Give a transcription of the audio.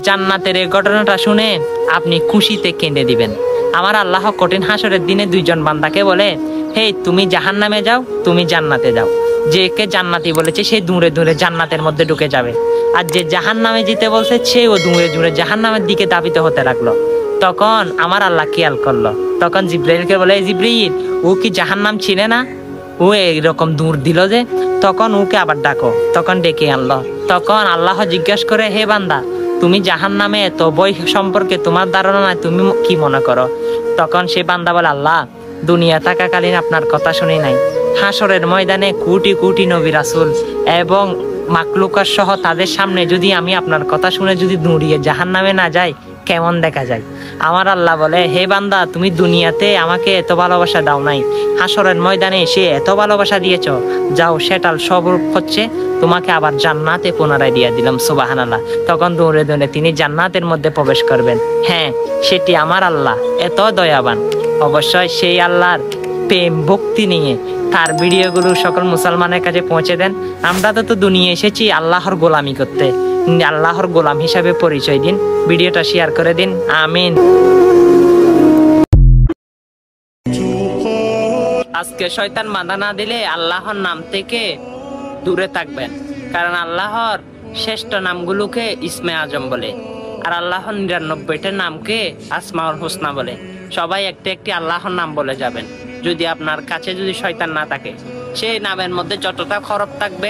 জান্নাতের এই ঘটনাটা শুনে আপনি খুশিতে কেঁদে দিবেন। আমার আল্লাহ কঠিন হাসরের দিনে দুইজন বান্দাকে বলে, হে তুমি জাহান্নামে যাও, তুমি জান্নাতে যাও। যে কে জান্নাতি বলেছে সে দূরে দূরে জান্নাতের মধ্যে ঢুকে যাবে, আর যে জাহান্নামে যেতে বলছে সেও দূরে দূরে জাহান্নামের দিকে ধাবিত হতে লাগলো। তখন আমার আল্লাহ খেয়াল করলো, তখন জিব্রাইলকে বলে, জিব্রাইল ও কি জাহান্নাম ছিলে না, ও এইরকম দূর দিল যে, তখন ওকে আবার ডাকো। তখন ডেকে আনলো। তখন আল্লাহ জিজ্ঞাসা করে, হে বান্দা তুমি জাহান্নামে এত বই সম্পর্কে তোমার ধারণা নাই, তুমি কি মনে করো? তখন সে বান্দা বলে, আল্লাহ দুনিয়া থাকাকালীন আপনার কথা শুনি নাই, হাসরের ময়দানে কোটি কোটি নবী রাসূল এবং মাকলুকার সহ তাদের সামনে যদি আমি আপনার কথা শুনে যদি দৌড়িয়ে জাহান্নামে না যাই কেমন দেখা যায়? আমার আল্লাহ বলে, হে বান্দা তুমি দুনিয়াতে আমাকে এত ভালোবাসা দাও নাই, হাসরের ময়দানে এসে এত ভালোবাসা দিয়েছ, যাও সেটার স্বরূপ হচ্ছে তোমাকে আবার জান্নাতে পুনরায় দিয়ে দিলাম। সুবহানাল্লাহ। তখন দৌড়ে দৌড়ে তিনি জান্নাতের মধ্যে প্রবেশ করবেন। হ্যাঁ, সেটি আমার আল্লাহ এত দয়াবান। অবশ্যই সেই আল্লাহর প্রেম ভক্তি নিয়ে তার ভিডিওগুলো সকল মুসলমানের কাছে পৌঁছে দেন। আমরা তো দুনিয়া এসেছি আল্লাহর গোলামি করতে, আল্লাহর গোলাম হিসাবে পরিচয় দিন। ভিডিওটা শেয়ার করে দিন। আমিন। আজকে শয়তান বাধা না দিলে আল্লাহর নাম থেকে দূরে থাকবেন, কারণ আল্লাহর শ্রেষ্ঠ নামগুলোকে ইসমে আজম বলে, আর আল্লাহর ৯৯টা নামকে আসমাউল হোসনা বলে। সবাই একটি একটি আল্লাহর নাম বলে যাবেন। যদি আপনার কাছে যদি শয়তান না থাকে, সেই নামের মধ্যে যতটা খরচ থাকবে